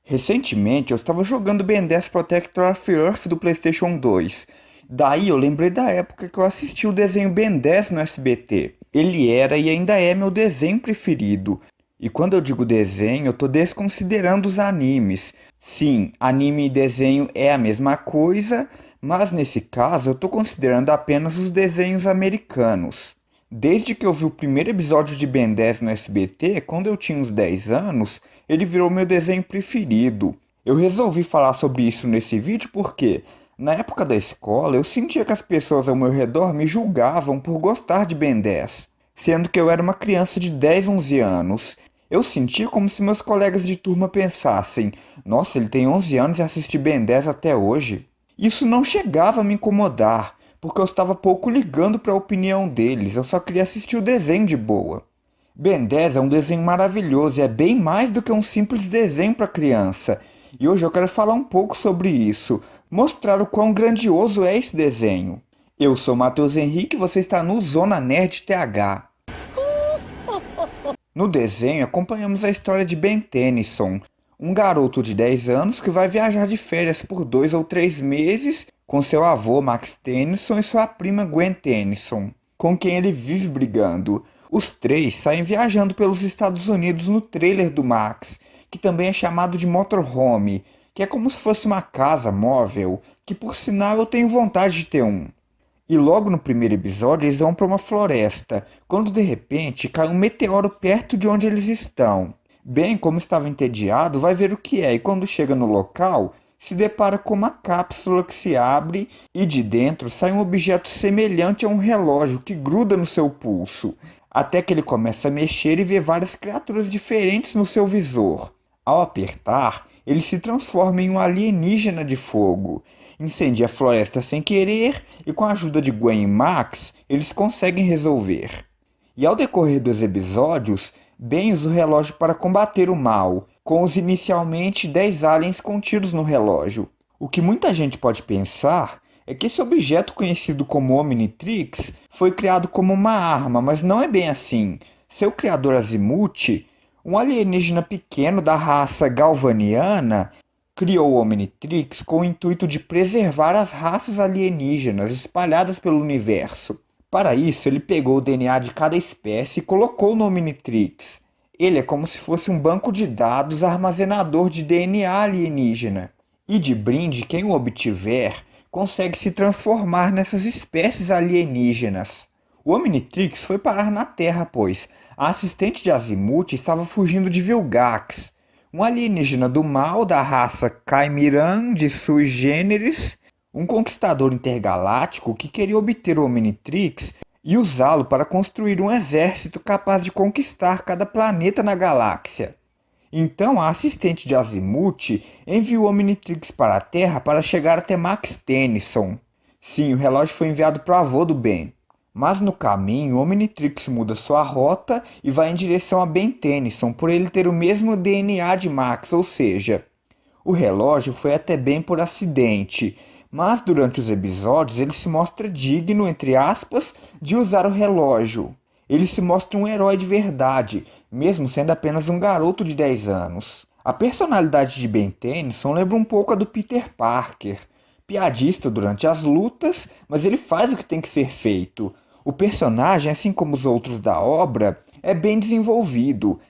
Recentemente eu estava jogando Ben 10 Protector of Earth do PlayStation 2. Daí eu lembrei da época que eu assisti o desenho Ben 10 no SBT. Ele era e ainda é meu desenho preferido. E quando eu digo desenho, eu tô desconsiderando os animes. Sim, anime e desenho é a mesma coisa, mas nesse caso eu tô considerando apenas os desenhos americanos. Desde que eu vi o primeiro episódio de Ben 10 no SBT, quando eu tinha uns 10 anos, ele virou meu desenho preferido. Eu resolvi falar sobre isso nesse vídeo porque, na época da escola, eu sentia que as pessoas ao meu redor me julgavam por gostar de Ben 10, sendo que eu era uma criança de 10, 11 anos. Eu sentia como se meus colegas de turma pensassem: nossa, ele tem 11 anos e assiste Ben 10 até hoje. Isso não chegava a me incomodar, porque eu estava pouco ligando para a opinião deles, eu só queria assistir o desenho de boa. Ben 10 é um desenho maravilhoso e é bem mais do que um simples desenho para criança. E hoje eu quero falar um pouco sobre isso, mostrar o quão grandioso é esse desenho. Eu sou Matheus Henrique e você está no Zona Nerd TH. No desenho, acompanhamos a história de Ben Tennyson, um garoto de 10 anos que vai viajar de férias por 2 ou 3 meses com seu avô Max Tennyson e sua prima Gwen Tennyson, com quem ele vive brigando. Os três saem viajando pelos Estados Unidos no trailer do Max, que também é chamado de motorhome, que é como se fosse uma casa móvel, que por sinal eu tenho vontade de ter um. E logo no primeiro episódio eles vão para uma floresta, quando de repente cai um meteoro perto de onde eles estão. Ben, como estava entediado, vai ver o que é e quando chega no local, se depara com uma cápsula que se abre e de dentro sai um objeto semelhante a um relógio que gruda no seu pulso, até que ele começa a mexer e vê várias criaturas diferentes no seu visor. Ao apertar, ele se transforma em um alienígena de fogo, incendia a floresta sem querer e com a ajuda de Gwen e Max, eles conseguem resolver. E ao decorrer dos episódios, Ben usa o relógio para combater o mal, com os inicialmente 10 aliens contidos no relógio. O que muita gente pode pensar é que esse objeto conhecido como Omnitrix foi criado como uma arma, mas não é bem assim. Seu criador Azimuth, um alienígena pequeno da raça galvaniana, criou o Omnitrix com o intuito de preservar as raças alienígenas espalhadas pelo universo. Para isso, ele pegou o DNA de cada espécie e colocou no Omnitrix. Ele é como se fosse um banco de dados armazenador de DNA alienígena. E de brinde, quem o obtiver consegue se transformar nessas espécies alienígenas. O Omnitrix foi parar na Terra, pois a assistente de Azimuth estava fugindo de Vilgax, um alienígena do mal da raça Caimiran de sui generis, um conquistador intergaláctico que queria obter o Omnitrix e usá-lo para construir um exército capaz de conquistar cada planeta na galáxia. Então a assistente de Azimuth enviou o Omnitrix para a Terra para chegar até Max Tennyson. Sim, o relógio foi enviado para o avô do Ben. Mas no caminho, o Omnitrix muda sua rota e vai em direção a Ben Tennyson, por ele ter o mesmo DNA de Max, ou seja, o relógio foi até Ben por acidente, mas durante os episódios ele se mostra digno, entre aspas, de usar o relógio. Ele se mostra um herói de verdade, mesmo sendo apenas um garoto de 10 anos. A personalidade de Ben Tennyson lembra um pouco a do Peter Parker, piadista durante as lutas, mas ele faz o que tem que ser feito. O personagem, assim como os outros da obra, é bem desenvolvido.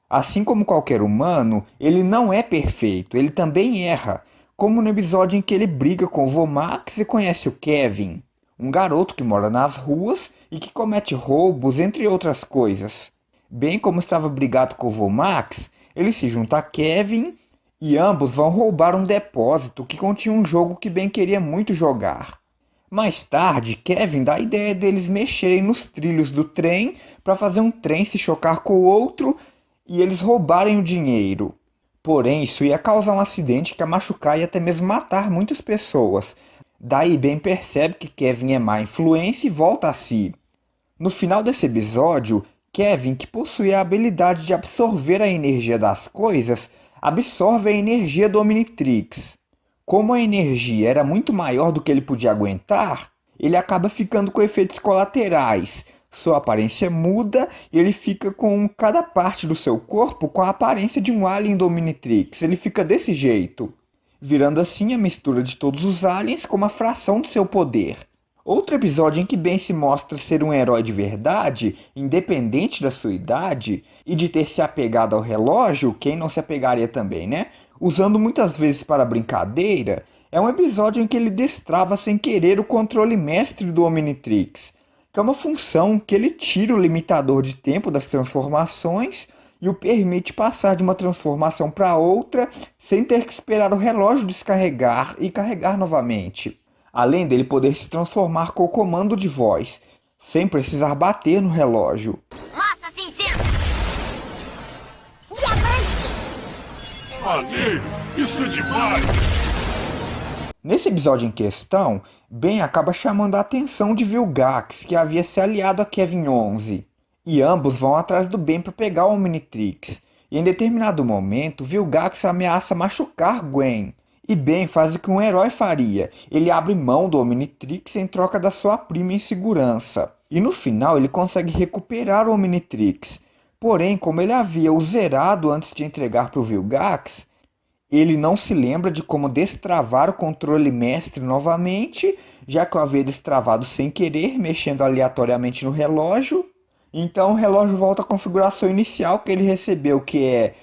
Assim como qualquer humano, ele não é perfeito, ele também erra, como no episódio em que ele briga com o Vomax e conhece o Kevin, um garoto que mora nas ruas e que comete roubos, entre outras coisas. Bem como estava brigado com o Vomax, ele se junta a Kevin e ambos vão roubar um depósito que continha um jogo que Ben queria muito jogar. Mais tarde, Kevin dá a ideia deles mexerem nos trilhos do trem para fazer um trem se chocar com o outro e eles roubarem o dinheiro. Porém, isso ia causar um acidente que ia machucar e até mesmo matar muitas pessoas. Daí Ben percebe que Kevin é má influência e volta a si. No final desse episódio, Kevin, que possui a habilidade de absorver a energia das coisas, absorve a energia do Omnitrix. Como a energia era muito maior do que ele podia aguentar, ele acaba ficando com efeitos colaterais. Sua aparência muda e ele fica com cada parte do seu corpo com a aparência de um alien do Omnitrix. Ele fica desse jeito, virando assim a mistura de todos os aliens com uma fração do seu poder. Outro episódio em que Ben se mostra ser um herói de verdade, independente da sua idade, e de ter se apegado ao relógio, quem não se apegaria também, né? Usando muitas vezes para brincadeira, é um episódio em que ele destrava sem querer o controle mestre do Omnitrix, que é uma função que ele tira o limitador de tempo das transformações e o permite passar de uma transformação para outra sem ter que esperar o relógio descarregar e carregar novamente. Além dele poder se transformar com o comando de voz, sem precisar bater no relógio. Massa cinzenta! Diamante! Maneiro! Isso é demais! Nesse episódio em questão, Ben acaba chamando a atenção de Vilgax, que havia se aliado a Kevin 11. E ambos vão atrás do Ben para pegar o Omnitrix. E em determinado momento, Vilgax ameaça machucar Gwen. E Ben faz o que um herói faria. Ele abre mão do Omnitrix em troca da sua prima em segurança. E no final ele consegue recuperar o Omnitrix. Porém, como ele havia o zerado antes de entregar para o Vilgax, ele não se lembra de como destravar o controle mestre novamente, já que o havia destravado sem querer, mexendo aleatoriamente no relógio. Então o relógio volta à configuração inicial que ele recebeu, que é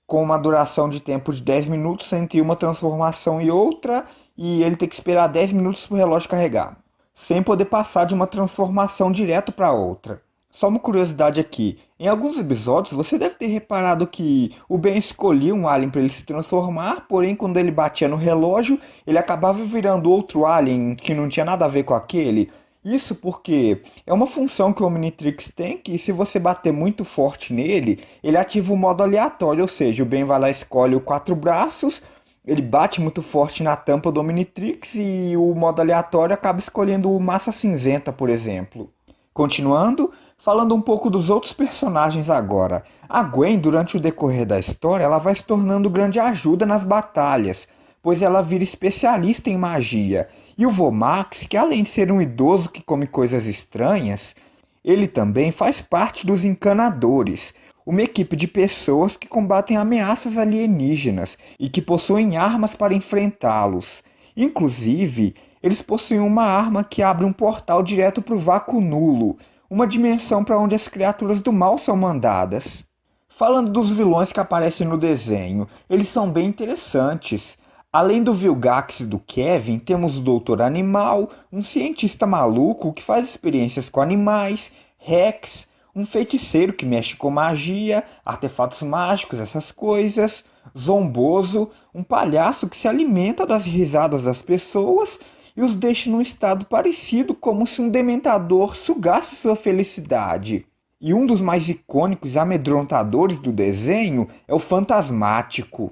com uma duração de tempo de 10 minutos entre uma transformação e outra, e ele tem que esperar 10 minutos para o relógio carregar, sem poder passar de uma transformação direto para outra. Só uma curiosidade aqui, em alguns episódios você deve ter reparado que o Ben escolhia um alien para ele se transformar, porém quando ele batia no relógio, ele acabava virando outro alien que não tinha nada a ver com aquele. Isso porque é uma função que o Omnitrix tem que, se você bater muito forte nele, ele ativa o modo aleatório, ou seja, o Ben vai lá e escolhe o quatro braços, ele bate muito forte na tampa do Omnitrix e o modo aleatório acaba escolhendo o Massa Cinzenta, por exemplo. Continuando, falando um pouco dos outros personagens agora. A Gwen, durante o decorrer da história, ela vai se tornando grande ajuda nas batalhas, pois ela vira especialista em magia. E o Vomax, que além de ser um idoso que come coisas estranhas, ele também faz parte dos Encanadores, uma equipe de pessoas que combatem ameaças alienígenas e que possuem armas para enfrentá-los. Inclusive, eles possuem uma arma que abre um portal direto para o Vácuo Nulo, uma dimensão para onde as criaturas do mal são mandadas. Falando dos vilões que aparecem no desenho, eles são bem interessantes. Além do Vilgax e do Kevin, temos o Doutor Animal, um cientista maluco que faz experiências com animais, Rex, um feiticeiro que mexe com magia, artefatos mágicos, essas coisas, Zomboso, um palhaço que se alimenta das risadas das pessoas e os deixa num estado parecido como se um dementador sugasse sua felicidade. E um dos mais icônicos e amedrontadores do desenho é o Fantasmático,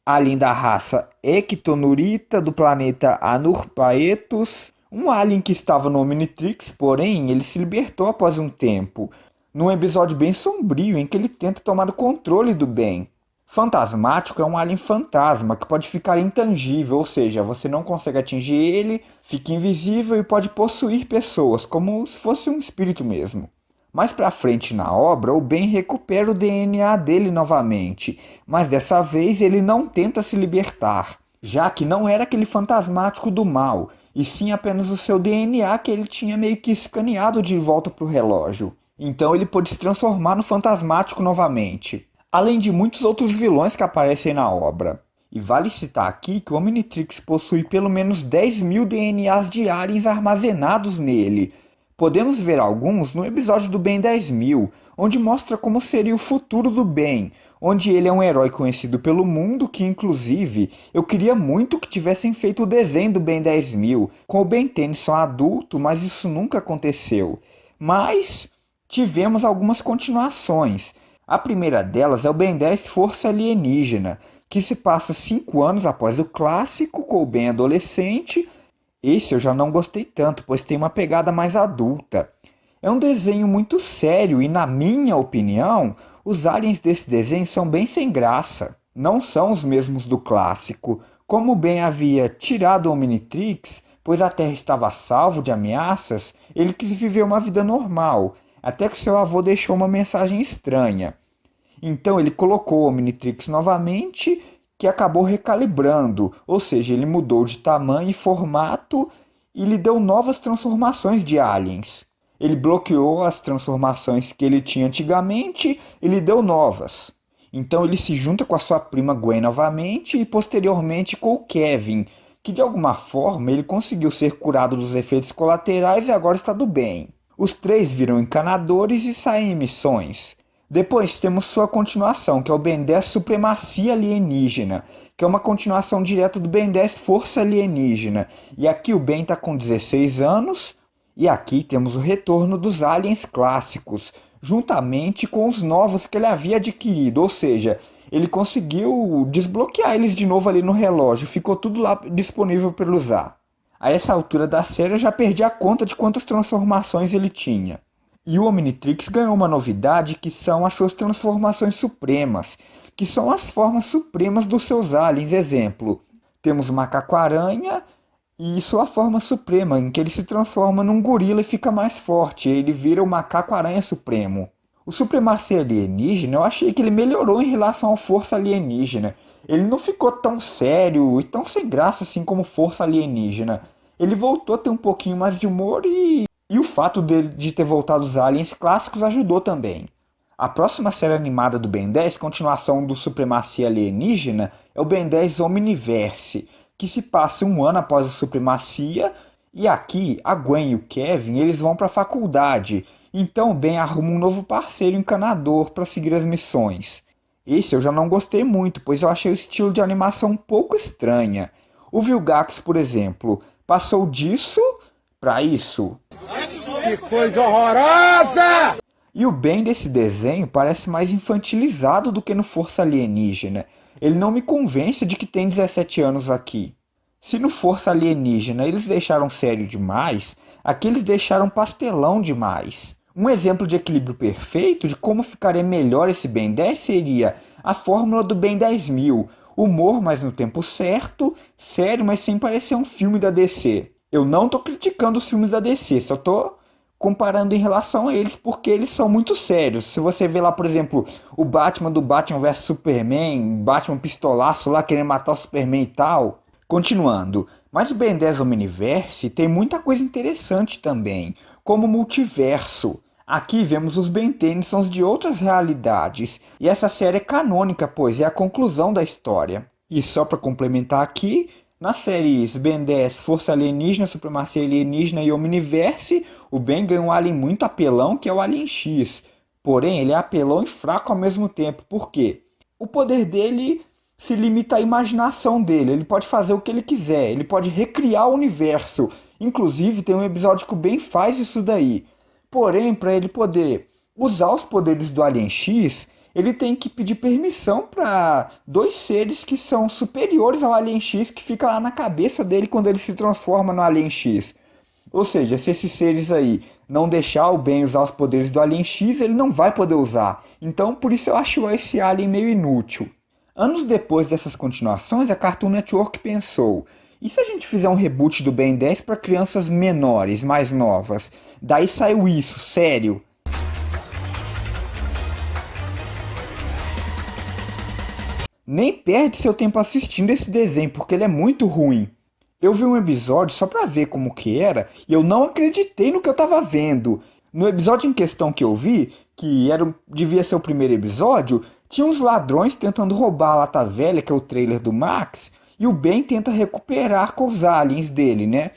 alien da raça Ectonurita do planeta Anurpaetus, um alien que estava no Omnitrix, porém ele se libertou após um tempo, num episódio bem sombrio em que ele tenta tomar o controle do Ben. Fantasmático é um alien fantasma que pode ficar intangível, ou seja, você não consegue atingir ele, fica invisível e pode possuir pessoas, como se fosse um espírito mesmo. Mais pra frente na obra, o Ben recupera o DNA dele novamente, mas dessa vez ele não tenta se libertar, já que não era aquele fantasmático do mal, e sim apenas o seu DNA que ele tinha meio que escaneado de volta pro relógio. Então ele pôde se transformar no fantasmático novamente, além de muitos outros vilões que aparecem na obra. E vale citar aqui que o Omnitrix possui pelo menos 10.000 DNAs de aliens armazenados nele. Podemos ver alguns no episódio do Ben 10.000, onde mostra como seria o futuro do Ben, onde ele é um herói conhecido pelo mundo que, inclusive, eu queria muito que tivessem feito o desenho do Ben 10.000, com o Ben Tennyson adulto, mas isso nunca aconteceu. Mas tivemos algumas continuações. A primeira delas é o Ben 10 Força Alienígena, que se passa 5 anos após o clássico, com o Ben adolescente. Esse eu já não gostei tanto, pois tem uma pegada mais adulta. É um desenho muito sério e, na minha opinião, os aliens desse desenho são bem sem graça. Não são os mesmos do clássico. Como o Ben havia tirado o Omnitrix, pois a Terra estava a salvo de ameaças, ele quis viver uma vida normal. até que seu avô deixou uma mensagem estranha. Então ele colocou o Omnitrix novamente, que acabou recalibrando, ou seja, ele mudou de tamanho e formato e lhe deu novas transformações de aliens. Ele bloqueou as transformações que ele tinha antigamente e lhe deu novas. Então ele se junta com a sua prima Gwen novamente e posteriormente com o Kevin, que de alguma forma ele conseguiu ser curado dos efeitos colaterais e agora está do bem. Os três viram encanadores e saem em missões. Depois temos sua continuação, que é o Ben 10 Supremacia Alienígena, que é uma continuação direta do Ben 10 Força Alienígena. E aqui o Ben está com 16 anos, e aqui temos o retorno dos aliens clássicos, juntamente com os novos que ele havia adquirido, ou seja, ele conseguiu desbloquear eles de novo ali no relógio, ficou tudo lá disponível para ele usar. A essa altura da série eu já perdi a conta de quantas transformações ele tinha. E o Omnitrix ganhou uma novidade que são as suas transformações supremas, que são as formas supremas dos seus aliens. Exemplo, temos o Macaco-Aranha e sua forma suprema, em que ele se transforma num gorila e fica mais forte, ele vira o Macaco-Aranha Supremo. O Supremacia Alienígena, eu achei que ele melhorou em relação ao Força Alienígena. Ele não ficou tão sério e tão sem graça assim como Força Alienígena. Ele voltou a ter um pouquinho mais de humor e o fato de ter voltado os aliens clássicos ajudou também. A próxima série animada do Ben 10, continuação do Supremacia Alienígena, é o Ben 10 Omniverse, que se passa um ano após a Supremacia, e aqui a Gwen e o Kevin eles vão para a faculdade, então o Ben arruma um novo parceiro encanador para seguir as missões. Esse eu já não gostei muito, pois eu achei o estilo de animação um pouco estranha. O Vilgax, por exemplo, passou disso para isso. Que coisa horrorosa! E o Ben desse desenho parece mais infantilizado do que no Força Alienígena. Ele não me convence de que tem 17 anos aqui. Se no Força Alienígena eles deixaram sério demais, aqui eles deixaram pastelão demais. Um exemplo de equilíbrio perfeito de como ficaria melhor esse Ben 10 seria a fórmula do Ben 10.000. Humor, mas no tempo certo, sério, mas sem parecer um filme da DC. Eu não estou criticando os filmes da DC, só estou comparando em relação a eles, porque eles são muito sérios. Se você vê lá, por exemplo, o Batman do Batman vs Superman, Batman pistolaço lá querendo matar o Superman e tal. Continuando, mas o Ben 10 Omniverse tem muita coisa interessante também, como o multiverso. Aqui vemos os Ben Tennysons de outras realidades, e essa série é canônica, pois é a conclusão da história. E só para complementar aqui, nas séries Ben 10, Força Alienígena, Supremacia Alienígena e Omniverse, o Ben ganha um alien muito apelão, que é o Alien X. Porém, ele é apelão e fraco ao mesmo tempo. Por quê? O poder dele se limita à imaginação dele. Ele pode fazer o que ele quiser. Ele pode recriar o universo. Inclusive, tem um episódio que o Ben faz isso daí. Porém, para ele poder usar os poderes do Alien X, ele tem que pedir permissão para dois seres que são superiores ao Alien X, que fica lá na cabeça dele quando ele se transforma no Alien X. Ou seja, se esses seres aí não deixar o Ben usar os poderes do Alien X, ele não vai poder usar. Então, por isso eu acho esse Alien meio inútil. Anos depois dessas continuações, a Cartoon Network pensou: e se a gente fizer um reboot do Ben 10 para crianças menores, mais novas? Daí saiu isso, sério. Nem perde seu tempo assistindo esse desenho, porque ele é muito ruim. Eu vi um episódio só pra ver como que era, e eu não acreditei no que eu tava vendo. No episódio em questão que eu vi, que devia ser o primeiro episódio, tinha uns ladrões tentando roubar a lata velha, que é o trailer do Max, e o Ben tenta recuperar com os aliens dele, né?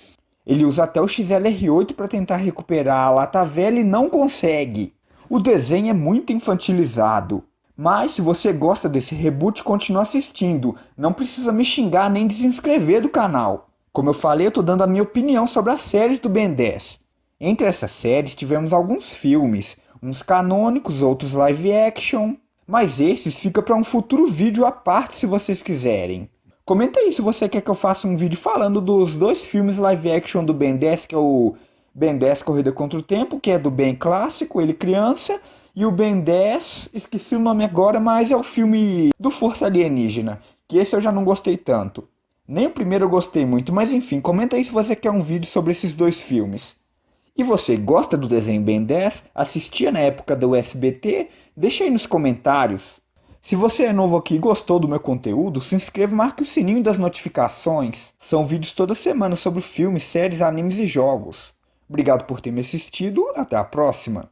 Ele usa até o XLR8 para tentar recuperar a lata velha e não consegue. O desenho é muito infantilizado. Mas se você gosta desse reboot, continue assistindo. Não precisa me xingar nem desinscrever do canal. Como eu falei, eu estou dando a minha opinião sobre as séries do Ben 10. Entre essas séries tivemos alguns filmes, uns canônicos, outros live action. Mas esses ficam para um futuro vídeo à parte se vocês quiserem. Comenta aí se você quer que eu faça um vídeo falando dos dois filmes live action do Ben 10, que é o Ben 10 Corrida contra o Tempo, que é do Ben clássico, ele criança, e o Ben 10, esqueci o nome agora, mas é o filme do Força Alienígena, que esse eu já não gostei tanto. Nem o primeiro eu gostei muito, mas enfim, comenta aí se você quer um vídeo sobre esses dois filmes. E você gosta do desenho Ben 10? Assistia na época do SBT? Deixa aí nos comentários. Se você é novo aqui e gostou do meu conteúdo, se inscreva e marque o sininho das notificações. São vídeos toda semana sobre filmes, séries, animes e jogos. Obrigado por ter me assistido, até a próxima.